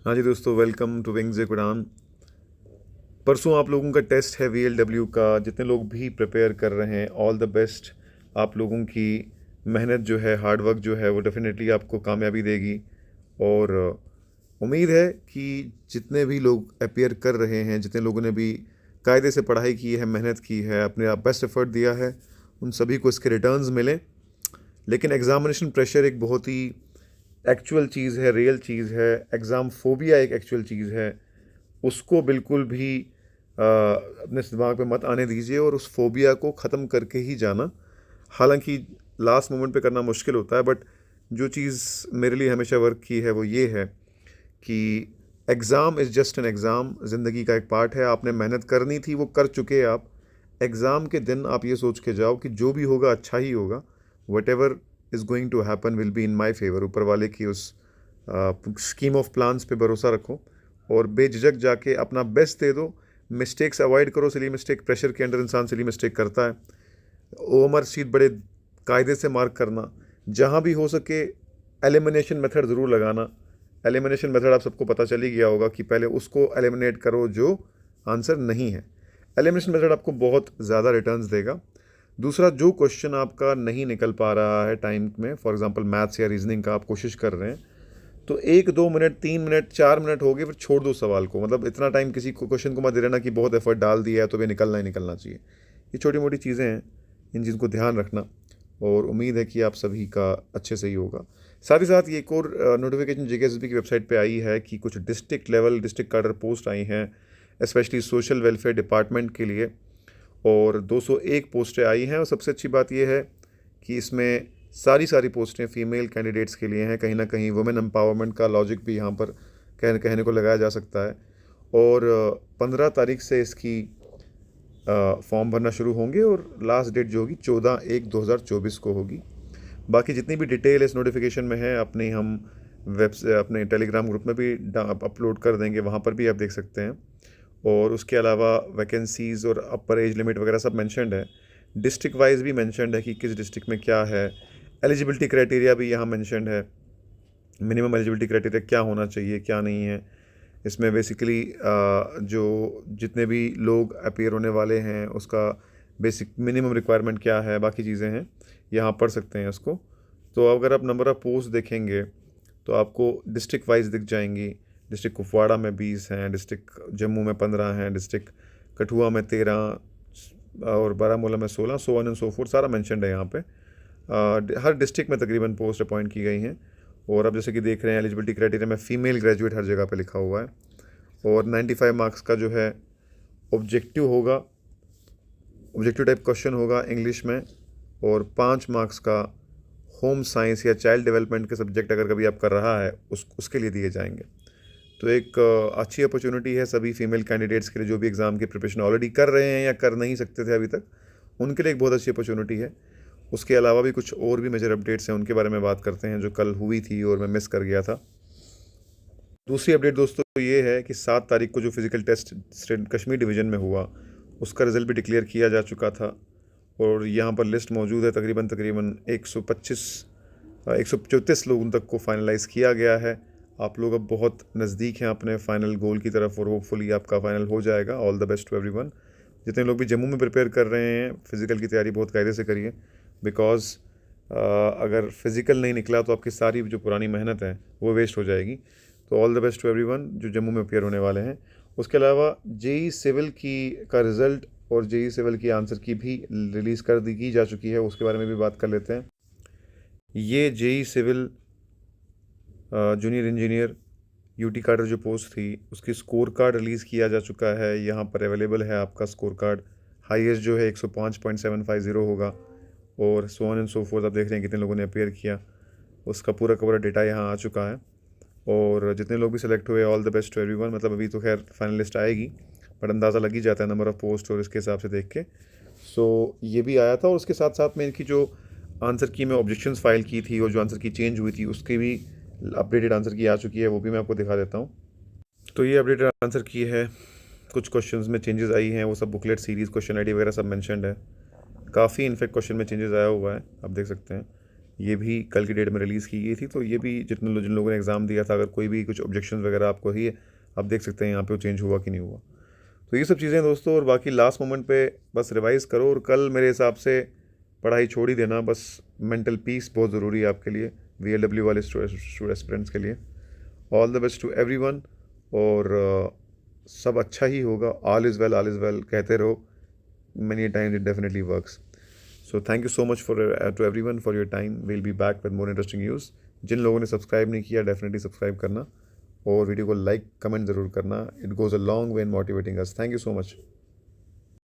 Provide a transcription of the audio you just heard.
हाँ जी दोस्तों, welcome to wings उड़ान। परसों आप लोगों का टेस्ट है VLW का। जितने लोग भी प्रिपेयर कर रहे हैं, ऑल द बेस्ट। आप लोगों की मेहनत जो है, हार्ड वर्क जो है, वो डेफिनेटली आपको कामयाबी देगी। और उम्मीद है कि जितने भी लोग अपेयर कर रहे हैं, जितने लोगों ने भी कायदे से पढ़ाई की है, मेहनत की है, अपने आप बेस्ट एफर्ट दिया है, उन सभी को इसके रिटर्न्स मिलें। लेकिन एग्ज़ामिनेशन प्रेशर एक बहुत ही एक्चुअल चीज़ है, रियल चीज़ है। एग्ज़ाम फोबिया एक एक्चुअल चीज़ है। उसको बिल्कुल भी अपने दिमाग में मत आने दीजिए और उस फोबिया को ख़त्म करके ही जाना। हालांकि लास्ट मोमेंट पे करना मुश्किल होता है, बट जो चीज़ मेरे लिए हमेशा वर्क की है वो ये है कि exam is just an exam. ज़िंदगी का एक पार्ट है। आपने मेहनत करनी थी, वो कर चुके आप। एग्ज़ाम के दिन आप ये सोच के जाओ कि जो भी होगा अच्छा ही होगा। Whatever is going to happen will be in my favour. ऊपर वाले की उस स्कीम ऑफ प्लान्स पे भरोसा रखो और बेझिझक जाके अपना बेस्ट दे दो। मिस्टेक्स अवॉइड करो। सिली मिस्टेक, प्रेशर के अंडर इंसान सिली मिस्टेक करता है। ओमर शीट बड़े कायदे से मार्क करना। जहाँ भी हो सके एलिमिनेशन मेथड ज़रूर लगाना। एलिमिनेशन मेथड आप सबको पता चल ही गया होगा कि पहले उसको एलिमिनेट करो जो आंसर नहीं है। एलिमिनेशन मेथड आपको बहुत ज़्यादा रिटर्न्स देगा। दूसरा, जो क्वेश्चन आपका नहीं निकल पा रहा है टाइम में, फॉर एग्जांपल मैथ्स या रीजनिंग का आप कोशिश कर रहे हैं, तो 1-2 मिनट, 3 मिनट, 4 मिनट हो गए, फिर छोड़ दो सवाल को। मतलब इतना टाइम किसी को क्वेश्चन को मत दे रहना कि बहुत एफर्ट डाल दिया है तो भी निकलना ही निकलना चाहिए। ये छोटी मोटी चीज़ें हैं, इन चीज़ों को ध्यान रखना। और उम्मीद है कि आप सभी का अच्छे से ही होगा। साथ ही साथ ये एक और नोटिफिकेशन JKSSB की वेबसाइट पे आई है कि कुछ डिस्ट्रिक्ट लेवल, डिस्ट्रिक्ट कार्डर पोस्ट आई हैं, स्पेशली सोशल वेलफेयर डिपार्टमेंट के लिए। और 201 पोस्टें आई हैं। और सबसे अच्छी बात यह है कि इसमें सारी पोस्टें फ़ीमेल कैंडिडेट्स के लिए हैं। कहीं ना कहीं वुमेन एम्पावरमेंट का लॉजिक भी यहाँ पर कहने को लगाया जा सकता है। और 15 तारीख से इसकी फॉर्म भरना शुरू होंगे और लास्ट डेट जो होगी 14/1/2024 को होगी। बाकी जितनी भी डिटेल इस नोटिफिकेशन में है अपनी हम अपने टेलीग्राम ग्रुप में भी अपलोड कर देंगे, वहाँ पर भी आप देख सकते हैं। और उसके अलावा वैकेंसीज़ और अपर एज लिमिट वगैरह सब मेंशन्ड है। डिस्ट्रिक्ट वाइज भी मेंशन्ड है कि किस डिस्ट्रिक्ट में क्या है। एलिजिबिलिटी क्राइटेरिया भी यहाँ मेंशन्ड है। मिनिमम एलिजिबिलिटी क्राइटेरिया क्या होना चाहिए, क्या नहीं है। इसमें बेसिकली जो जितने भी लोग अपीयर होने वाले हैं उसका बेसिक मिनिमम रिक्वायरमेंट क्या है, बाकी चीज़ें हैं, यहाँ पढ़ सकते हैं इसको। तो अगर आप नंबर ऑफ़ पोस्ट देखेंगे तो आपको डिस्ट्रिक्ट वाइज दिख जाएंगी। डिस्ट्रिक्ट कुपवाड़ा में 20 हैं, डिस्ट्रिक्ट जम्मू में 15 हैं, डिस्ट्रिक्ट कठुआ में 13 और बारामूला में 16, so on and so fourth, सारा मेंशन्ड है यहाँ पे। हर डिस्ट्रिक्ट में तकरीबन पोस्ट अपॉइंट की गई हैं। और अब जैसे कि देख रहे हैं एलिजिबिलिटी क्राइटेरिया में फ़ीमेल ग्रेजुएट हर जगह पे लिखा हुआ है। और 95 मार्क्स का जो है ऑब्जेक्टिव होगा, ऑब्जेक्टिव टाइप क्वेश्चन होगा इंग्लिश में। और 5 मार्क्स का होम साइंस या चाइल्ड डेवलपमेंट के सब्जेक्ट अगर कभी आप कर रहा है उसके लिए दिए जाएंगे। तो एक अच्छी अपॉर्चुनिटी है सभी फीमेल कैंडिडेट्स के लिए जो भी एग्ज़ाम की प्रिपरेशन ऑलरेडी कर रहे हैं या कर नहीं सकते थे अभी तक, उनके लिए एक बहुत अच्छी अपॉर्चुनिटी है। उसके अलावा भी कुछ और भी मेजर अपडेट्स हैं, उनके बारे में बात करते हैं जो कल हुई थी और मैं मिस कर गया था। दूसरी अपडेट दोस्तों ये है कि 7 तारीख को जो फिज़िकल टेस्ट कश्मीर डिवीज़न में हुआ उसका रिज़ल्ट भी डिक्लेयर किया जा चुका था। और यहाँ पर लिस्ट मौजूद है। तकरीबन तकरीबन 134 लोगों तक को फाइनलाइज़ किया गया है। आप लोग अब बहुत नज़दीक हैं अपने फाइनल गोल की तरफ और होपफुली आपका फाइनल हो जाएगा। All the best to everyone. जितने लोग भी जम्मू में प्रिपेयर कर रहे हैं, फ़िज़िकल की तैयारी बहुत कायदे से करिए। बिकॉज़ अगर फ़िज़िकल नहीं निकला तो आपकी सारी जो पुरानी मेहनत है वो वेस्ट हो जाएगी। तो all the best to everyone जो जम्मू में अपेयर होने वाले हैं। उसके अलावा जेई सिविल का रिज़ल्ट और जेई सिविल की आंसर की भी रिलीज़ कर दी की जा चुकी है, उसके बारे में भी बात कर लेते हैं। ये JE civil junior engineer UT cadre जो पोस्ट थी उसकी स्कोर कार्ड रिलीज़ किया जा चुका है। यहाँ पर अवेलेबल है आपका स्कोर कार्ड। हाईएस्ट जो है 105.750 होगा। और so on and so fourth आप देख रहे हैं कितने लोगों ने अपेयर किया, उसका पूरा कवर डेटा यहाँ आ चुका है। और जितने लोग भी सिलेक्ट हुए, all the best to everyone. मतलब अभी तो खैर फाइनल लिस्ट आएगी, बट अंदाज़ा लग ही जाता है नंबर ऑफ़ पोस्ट और इसके हिसाब से देख के। सो ये भी आया था। और उसके साथ साथ में इनकी जो आंसर की मैं ऑब्जेक्शंस फाइल की थी और जो आंसर की चेंज हुई थी उसकी भी अपडेटेड आंसर की आ चुकी है, वो भी मैं आपको दिखा देता हूँ। तो ये अपडेटेड आंसर की है। कुछ क्वेश्चंस में चेंजेस आई हैं, वो सब बुकलेट सीरीज़ क्वेश्चन आईडी वगैरह सब मेंशन्ड है। काफ़ी इनफेक्ट क्वेश्चन में चेंजेस आया हुआ है, आप देख सकते हैं। ये भी कल की डेट में रिलीज़ की गई थी। तो ये भी जिन लोगों ने एग्ज़ाम दिया था, अगर कोई भी कुछ ऑब्जेक्शन वगैरह आपको है, आप देख सकते हैं यहाँ पे वो चेंज हुआ कि नहीं हुआ। तो ये सब चीज़ें हैं दोस्तों। और बाकी लास्ट मोमेंट पे बस रिवाइज़ करो, और कल मेरे हिसाब से पढ़ाई छोड़ ही देना। बस मेंटल पीस बहुत ज़रूरी है आपके लिए, VLW वाले स्टूडेंट्स के लिए। All the best to everyone. और सब अच्छा ही होगा। ऑल इज़ वेल कहते रहो, many times it definitely works. So thank you so much to everyone for your time. We'll be back with more interesting news. जिन लोगों ने सब्सक्राइब नहीं किया, डेफिनेटली सब्सक्राइब करना, और वीडियो को लाइक कमेंट ज़रूर करना. It goes a long way in motivating us. Thank you so much.